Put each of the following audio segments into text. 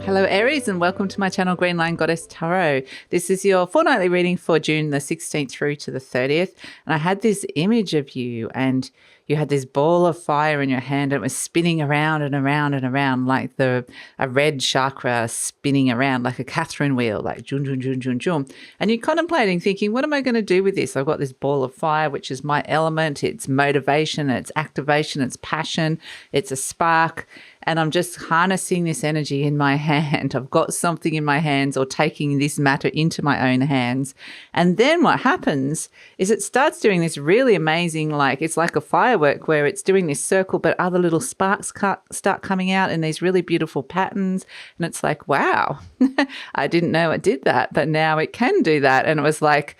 Hello Aries and welcome to my channel GreenLion Goddess Tarot. This is your fortnightly reading for June the 16th through to the 30th. And I had this image of you and you had this ball of fire in your hand and it was spinning around and around and around like a red chakra spinning around like a Catherine wheel, like jun, jun, jun, jun, jun. And you're contemplating thinking, what am I going to do with this? I've got this ball of fire, which is my element. It's motivation, it's activation, it's passion, it's a spark. And I'm just harnessing this energy in my hand. I've got something in my hands or taking this matter into my own hands. And then what happens is it starts doing this really amazing, like it's like a firework where it's doing this circle, but other little sparks start coming out in these really beautiful patterns. And it's like, wow, I didn't know it did that, but now it can do that. And it was like,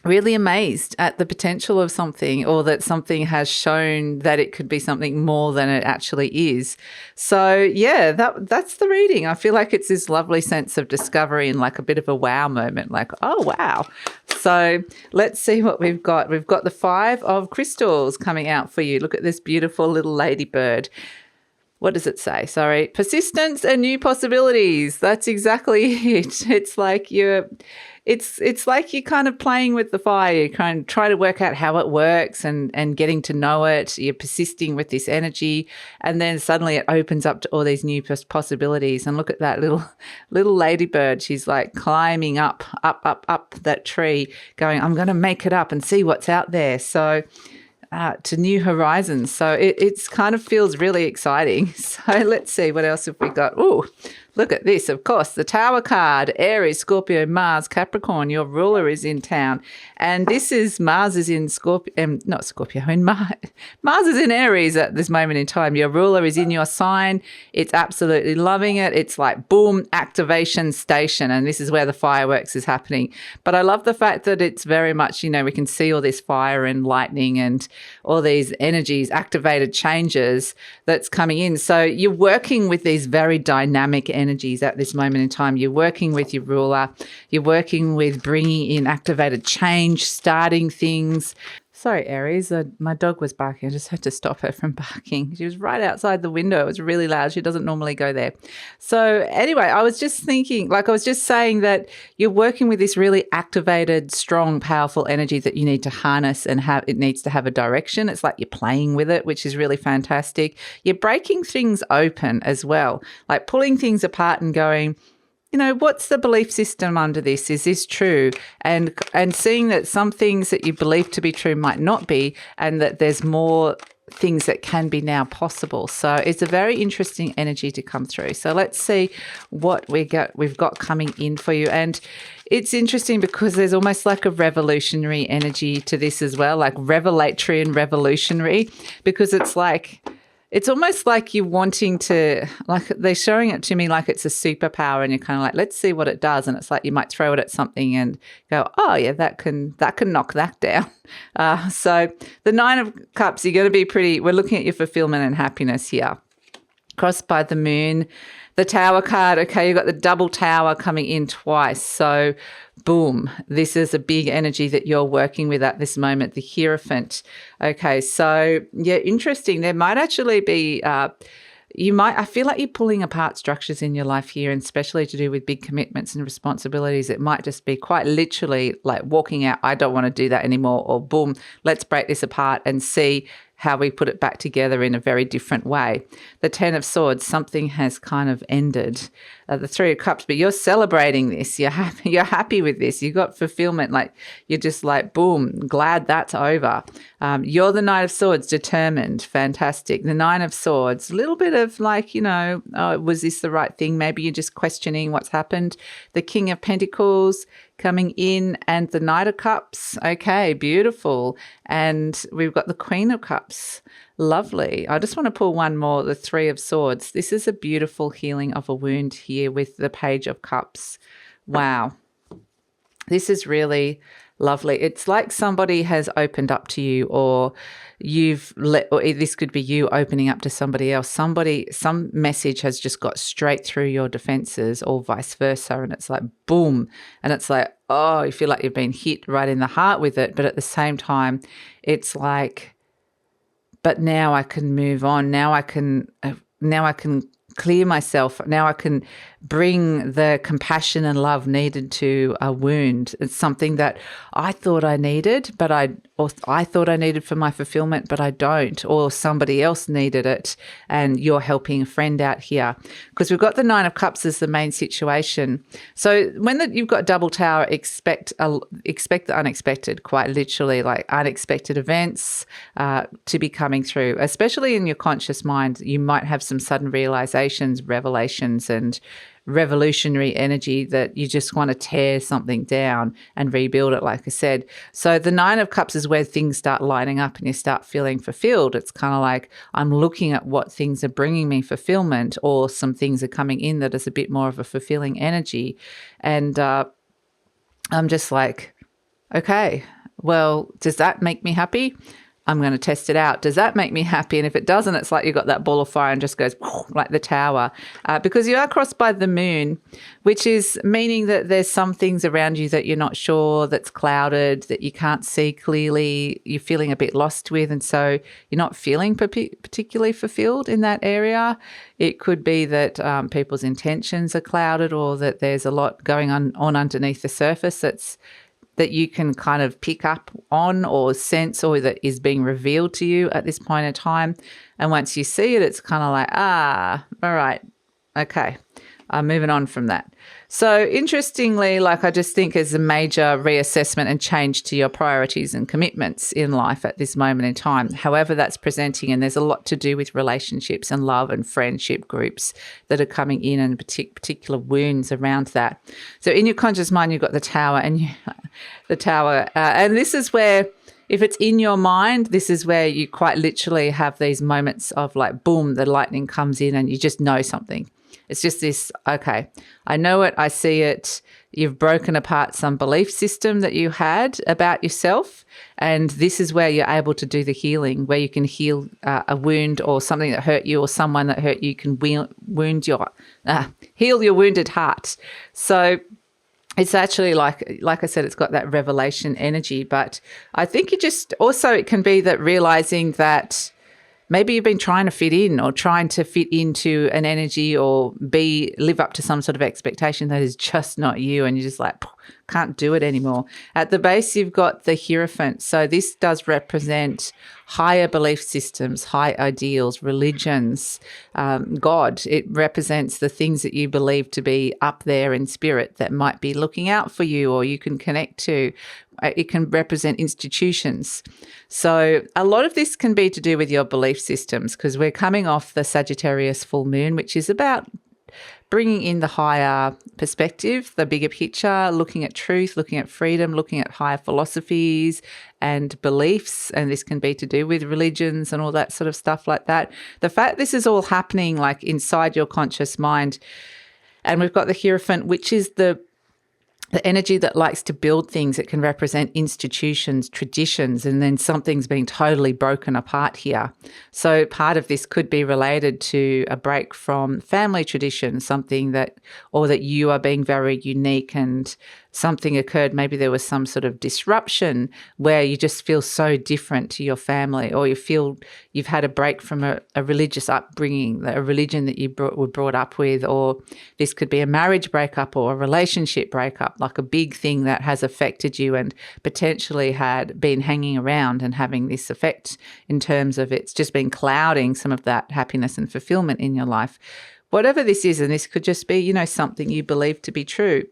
really amazed at the potential of something, or that something has shown that it could be something more than it actually is. So yeah, that's the reading. I feel like it's this lovely sense of discovery and like a bit of a wow moment, like, oh wow. So let's see what we've got. We've got the 5 of crystals coming out for you. Look at this beautiful little ladybird. What does it say? Sorry. Persistence and new possibilities. That's exactly it. It's like it's like you're kind of playing with the fire. You kind of try to work out how it works and getting to know it. You're persisting with this energy, and then suddenly it opens up to all these new possibilities. And look at that little ladybird. She's like climbing up that tree, going, I'm going to make it up and see what's out there. So to new horizons. So it's kind of feels really exciting. So let's see, what else have we got? Oh, look at this. Of course, the Tower card, Aries, Scorpio, Mars, Capricorn. Your ruler is in town. And this is Mars is in Scorpio, not Scorpio, Mars is in Aries at this moment in time. Your ruler is in your sign. It's absolutely loving it. It's like, boom, activation station. And this is where the fireworks is happening. But I love the fact that it's very much, we can see all this fire and lightning and all these energies, activated changes that's coming in. So you're working with these very dynamic energies at this moment in time. You're working with your ruler. You're working with bringing in activated change, starting things. Sorry, Aries, my dog was barking. I just had to stop her from barking. She was right outside the window. It was really loud. She doesn't normally go there. So anyway, I was just thinking, I was just saying that you're working with this really activated, strong, powerful energy that you need to harness and it needs to have a direction. It's like you're playing with it, which is really fantastic. You're breaking things open as well, like pulling things apart and going, what's the belief system under this? Is this true? And seeing that some things that you believe to be true might not be, and that there's more things that can be now possible. So it's a very interesting energy to come through. So let's see what we've got coming in for you. And it's interesting because there's almost like a revolutionary energy to this as well, like revelatory and revolutionary, because it's almost like you're wanting to, like they're showing it to me like it's a superpower, and you're kind of like, let's see what it does. And it's like you might throw it at something and go, oh yeah, that can knock that down. So the 9 of Cups, you're going to be we're looking at your fulfillment and happiness here. Crossed by the moon. The Tower card, okay, you've got the double tower coming in twice. So boom, this is a big energy that you're working with at this moment, the Hierophant. Okay, so yeah, interesting. There might actually be, I feel like you're pulling apart structures in your life here, and especially to do with big commitments and responsibilities. It might just be quite literally like walking out, I don't want to do that anymore, or boom, let's break this apart and see how we put it back together in a very different way. The 10 of Swords, something has kind of ended. The 3 of Cups, but you're celebrating this. You're happy with this. You got fulfillment. Like you're just like, boom, glad that's over. You're the Knight of Swords, determined, fantastic. The 9 of Swords, a little bit of like, oh, was this the right thing? Maybe you're just questioning what's happened. The King of Pentacles coming in, and the Knight of Cups. Okay, beautiful. And we've got the Queen of Cups. Lovely. I just want to pull one more, the 3 of Swords. This is a beautiful healing of a wound here with the Page of Cups. Wow. This is really lovely. It's like somebody has opened up to you, or or this could be you opening up to somebody else. Some message has just got straight through your defenses, or vice versa. And it's like, boom. And it's like, oh, you feel like you've been hit right in the heart with it. But at the same time, it's like, but now I can move on. Now I can clear myself. Now I can bring the compassion and love needed to a wound. It's something that I thought I needed, but I thought I needed for my fulfillment, but I don't, or somebody else needed it, and you're helping a friend out here. Because we've got the Nine of Cups as the main situation. So when you've got double tower, expect the unexpected, quite literally, like unexpected events to be coming through, especially in your conscious mind. You might have some sudden realizations, revelations, and revolutionary energy that you just want to tear something down and rebuild it, like I said. So the Nine of Cups is where things start lining up and you start feeling fulfilled. It's kind of like I'm looking at what things are bringing me fulfillment, or some things are coming in that is a bit more of a fulfilling energy. And I'm just like, okay, well, does that make me happy? I'm going to test it out. Does that make me happy? And if it doesn't, it's like you've got that ball of fire and just goes like the tower, because you are crossed by the moon, which is meaning that there's some things around you that you're not sure, that's clouded, that you can't see clearly, you're feeling a bit lost with, and so you're not feeling particularly fulfilled in that area. It could be that people's intentions are clouded, or that there's a lot going on underneath the surface that you can kind of pick up on or sense, or that is being revealed to you at this point in time. And once you see it, it's kind of like, all right, okay, I'm moving on from that. So interestingly, like I just think there's a major reassessment and change to your priorities and commitments in life at this moment in time, however that's presenting. And there's a lot to do with relationships and love and friendship groups that are coming in, and particular wounds around that. So in your conscious mind, you've got the tower and and this is where, if it's in your mind, this is where you quite literally have these moments of like, boom, the lightning comes in and you just know something. It's just this, okay, I know it, I see it. You've broken apart some belief system that you had about yourself, and this is where you're able to do the healing, where you can heal a wound or something that hurt you, or someone that hurt you. You can heal your wounded heart. So it's actually like I said, it's got that revelation energy. But I think it can be that realizing that maybe you've been trying to fit in, or trying to fit into an energy, or live up to some sort of expectation that is just not you, and you're just like, can't do it anymore. At the base, you've got the Hierophant. So this does represent higher belief systems, high ideals, religions, God. It represents the things that you believe to be up there in spirit that might be looking out for you, or you can connect to. It can represent institutions. So a lot of this can be to do with your belief systems, because we're coming off the Sagittarius full moon, which is about bringing in the higher perspective, the bigger picture, looking at truth, looking at freedom, looking at higher philosophies and beliefs. And this can be to do with religions and all that sort of stuff like that. The fact this is all happening like inside your conscious mind, and we've got the Hierophant, which is the energy that likes to build things. It can represent institutions, traditions, and then something's being totally broken apart here. So part of this could be related to a break from family tradition, something that you are being very unique, and something occurred. Maybe there was some sort of disruption where you just feel so different to your family, or you feel you've had a break from a religious upbringing, a religion that you were brought up with, or this could be a marriage breakup or a relationship breakup, like a big thing that has affected you and potentially had been hanging around and having this effect in terms of it's just been clouding some of that happiness and fulfillment in your life. Whatever this is, and this could just be, something you believe to be true.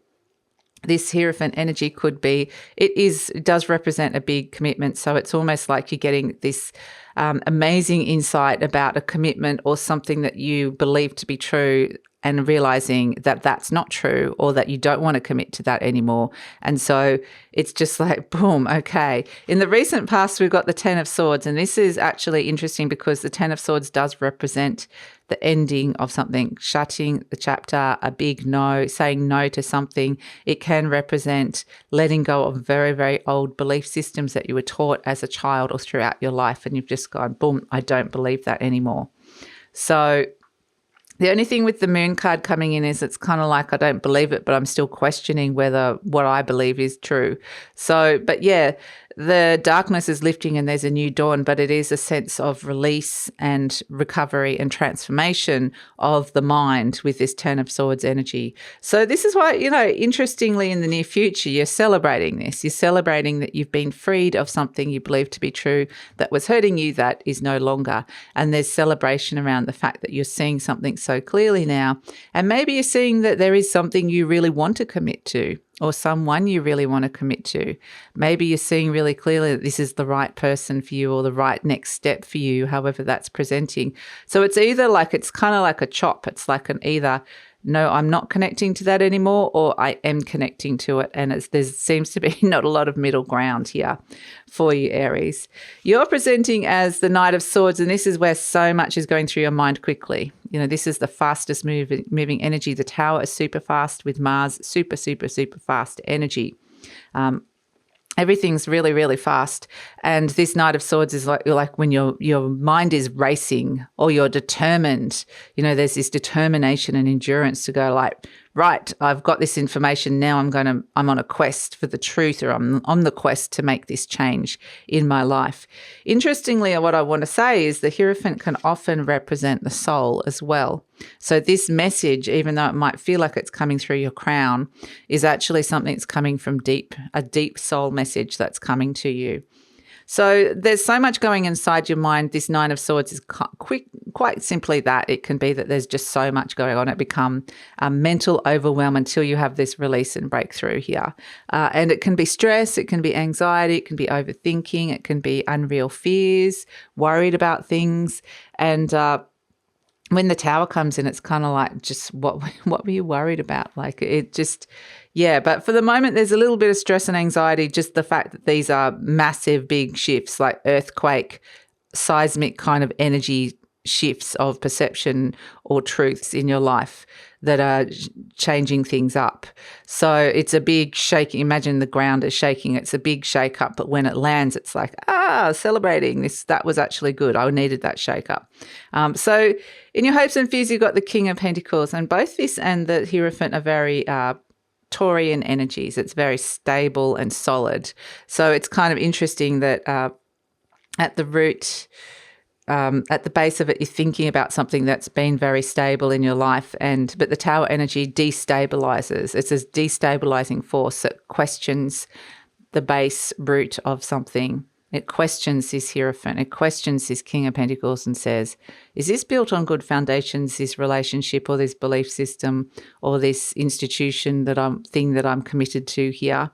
This Hierophant energy could be, it does represent a big commitment. So it's almost like you're getting this amazing insight about a commitment or something that you believe to be true, and realizing that that's not true, or that you don't want to commit to that anymore. And so it's just like, boom, okay. In the recent past, we've got the Ten of Swords, and this is actually interesting because the Ten of Swords does represent the ending of something, shutting the chapter, a big no, saying no to something. It can represent letting go of very, very old belief systems that you were taught as a child or throughout your life, and you've just gone, boom, I don't believe that anymore. So the only thing with the Moon card coming in is it's kind of like I don't believe it, but I'm still questioning whether what I believe is true. So, but yeah, the darkness is lifting and there's a new dawn, but it is a sense of release and recovery and transformation of the mind with this Ten of Swords energy. So this is why, interestingly, in the near future, you're celebrating this. You're celebrating that you've been freed of something you believe to be true that was hurting you that is no longer. And there's celebration around the fact that you're seeing something so clearly now. And maybe you're seeing that there is something you really want to commit to, or someone you really want to commit to. Maybe you're seeing really clearly that this is the right person for you or the right next step for you, however that's presenting. So it's either it's kind of like a chop. It's like an either, no, I'm not connecting to that anymore, or I am connecting to it. And there seems to be not a lot of middle ground here for you, Aries. You're presenting as the Knight of Swords, and this is where so much is going through your mind quickly. This is the fastest moving energy. The Tower is super fast with Mars, super, super, super fast energy. Everything's really, really fast. And this Knight of Swords is like when your mind is racing or you're determined. There's this determination and endurance to go right, I've got this information now. I'm on a quest for the truth, or I'm on the quest to make this change in my life. Interestingly, what I want to say is the Hierophant can often represent the soul as well. So this message, even though it might feel like it's coming through your crown, is actually something that's coming from a deep soul message that's coming to you. So there's so much going inside your mind. This Nine of Swords is quite simply that. It can be that there's just so much going on. It become a mental overwhelm until you have this release and breakthrough here. And it can be stress, it can be anxiety, it can be overthinking, it can be unreal fears, worried about things. And when the Tower comes in, it's kind of like, just what were you worried about? But for the moment, there's a little bit of stress and anxiety, just the fact that these are massive, big shifts, like earthquake, seismic kind of energy shifts of perception or truths in your life that are changing things up. So it's a big shaking. Imagine the ground is shaking. It's a big shake up, but when it lands, it's like, celebrating this. That was actually good. I needed that shake up. So in your hopes and fears, you've got the King of Pentacles, and both this and the Hierophant are very Taurian energies. It's very stable and solid. So it's kind of interesting that at the root, at the base of it, you're thinking about something that's been very stable in your life, but the Tower energy destabilizes. It's a destabilizing force that questions the base root of something. It questions this Hierophant. It questions this King of Pentacles and says, is this built on good foundations, this relationship or this belief system or this institution that I'm committed to here?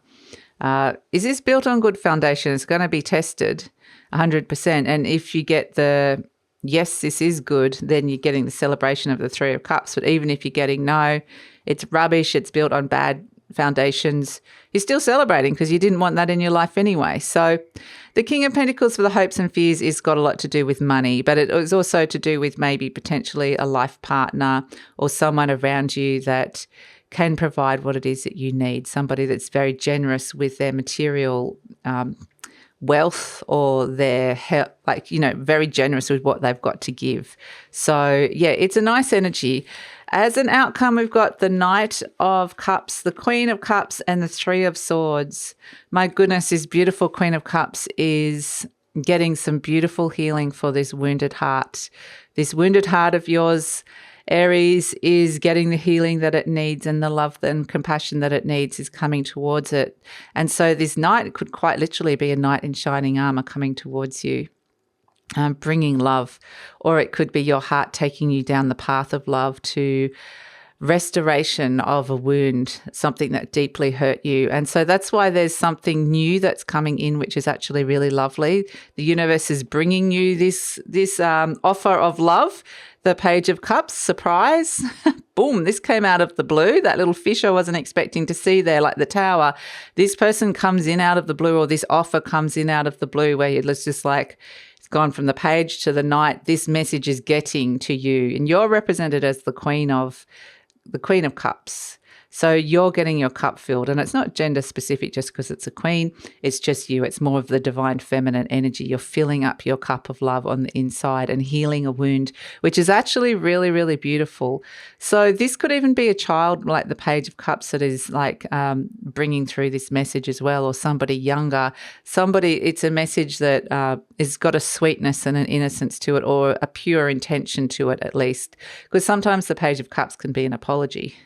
Is this built on good foundation? It's going to be tested 100%. And if you get the yes, this is good, then you're getting the celebration of the Three of Cups. But even if you're getting no, it's rubbish, it's built on bad foundations, you're still celebrating because you didn't want that in your life anyway. So the King of Pentacles for the hopes and fears is got a lot to do with money, but it is also to do with maybe potentially a life partner or someone around you that can provide what it is that you need, somebody that's very generous with their material wealth or their very generous with what they've got to give. So yeah, it's a nice energy. As an outcome, we've got the Knight of Cups, the Queen of Cups, and the Three of Swords. My goodness, this beautiful Queen of Cups is getting some beautiful healing for this wounded heart. This wounded heart of yours, Aries, is getting the healing that it needs, and the love and compassion that it needs is coming towards it. And so this knight could quite literally be a knight in shining armor coming towards you, bringing love. Or it could be your heart taking you down the path of love to restoration of a wound, something that deeply hurt you. And so that's why there's something new that's coming in, which is actually really lovely. The universe is bringing you this offer of love. The Page of Cups, surprise. Boom, this came out of the blue. That little fish I wasn't expecting to see there, like the Tower. This person comes in out of the blue, or this offer comes in out of the blue, where it's just like, it's gone from the Page to the Knight. This message is getting to you, and you're represented as the Queen of Cups. So you're getting your cup filled, and it's not gender specific just because it's a queen. It's just you. It's more of the divine feminine energy. You're filling up your cup of love on the inside and healing a wound, which is actually really, really beautiful. So this could even be a child, like the Page of Cups, that is like bringing through this message as well, or somebody younger. It's a message that has got a sweetness and an innocence to it, or a pure intention to it at least. Because sometimes the Page of Cups can be an apology.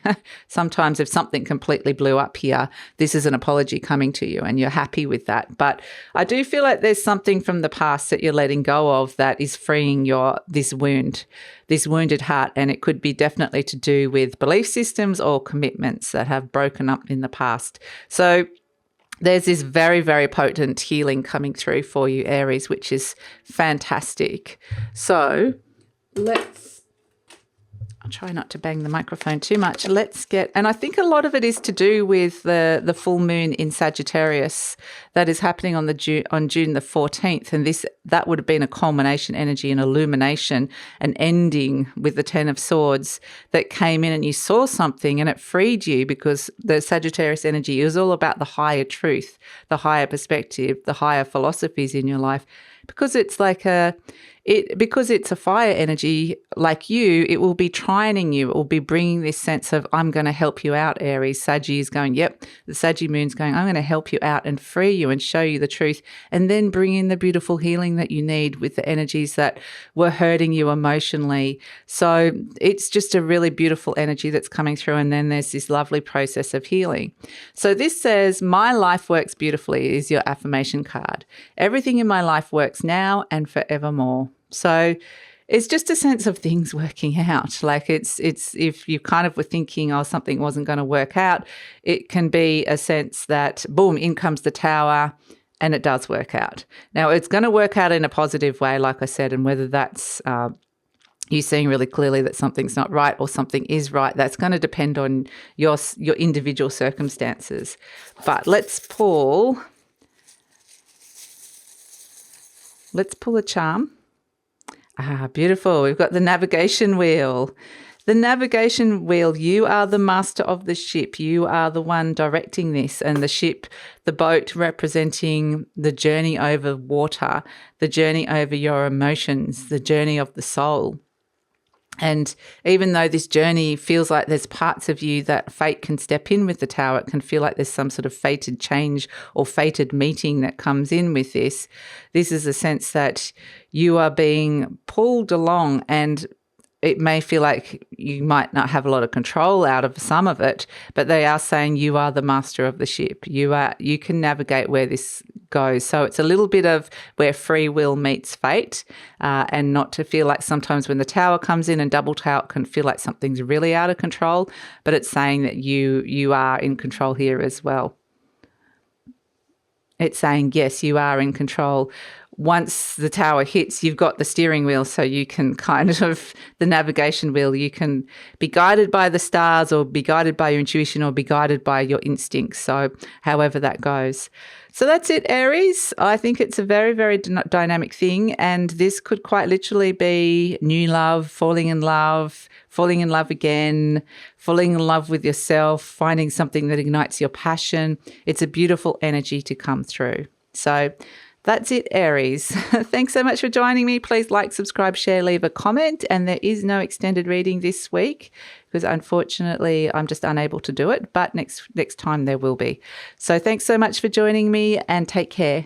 Sometimes if something completely blew up here, this is an apology coming to you and you're happy with that. But I do feel like there's something from the past that you're letting go of that is freeing this wounded heart, and it could be definitely to do with belief systems or commitments that have broken up in the past. So there's this very, very potent healing coming through for you, Aries, which is fantastic. So I'll try not to bang the microphone too much. And I think a lot of it is to do with the full moon in Sagittarius that is happening on June the 14th. And that would have been a culmination energy, an illumination, an ending with the 10 of Swords that came in, and you saw something and it freed you, because the Sagittarius energy is all about the higher truth, the higher perspective, the higher philosophies in your life. Because it's because it's a fire energy like you, it will be trining you. It will be bringing this sense of, I'm going to help you out, Aries. Saggy is going, yep. The Saggy moon's going, I'm going to help you out and free you and show you the truth, and then bring in the beautiful healing that you need with the energies that were hurting you emotionally. So it's just a really beautiful energy that's coming through, and then there's this lovely process of healing. So this says, my life works beautifully is your affirmation card. Everything in my life works now and forevermore. So it's just a sense of things working out. Like it's if you kind of were thinking, oh, something wasn't going to work out, it can be a sense that, boom, in comes the Tower, and it does work out. Now, it's going to work out in a positive way, like I said, and whether that's you seeing really clearly that something's not right or something is right, that's going to depend on your individual circumstances. But let's pull a charm. Ah, beautiful. We've got the navigation wheel. The navigation wheel, you are the master of the ship. You are the one directing this, and the ship, the boat, representing the journey over water, the journey over your emotions, the journey of the soul. And even though this journey feels like there's parts of you that fate can step in with the Tower, it can feel like there's some sort of fated change or fated meeting that comes in with this. This is a sense that you are being pulled along, and it may feel like you might not have a lot of control out of some of it, but they are saying you are the master of the ship. You can navigate where this goes. So it's a little bit of where free will meets fate, and not to feel like sometimes when the Tower comes in and double Tower, it can feel like something's really out of control, but it's saying that you are in control here as well. It's saying, yes, you are in control. Once the Tower hits, you've got the steering wheel, so you can the navigation wheel, you can be guided by the stars, or be guided by your intuition, or be guided by your instincts. So however that goes. So that's it, Aries. I think it's a very, very dynamic thing, and this could quite literally be new love, falling in love again, falling in love with yourself, finding something that ignites your passion. It's a beautiful energy to come through. So that's it, Aries. Thanks so much for joining me. Please like, subscribe, share, leave a comment. And there is no extended reading this week because unfortunately I'm just unable to do it. But next time there will be. So thanks so much for joining me, and take care.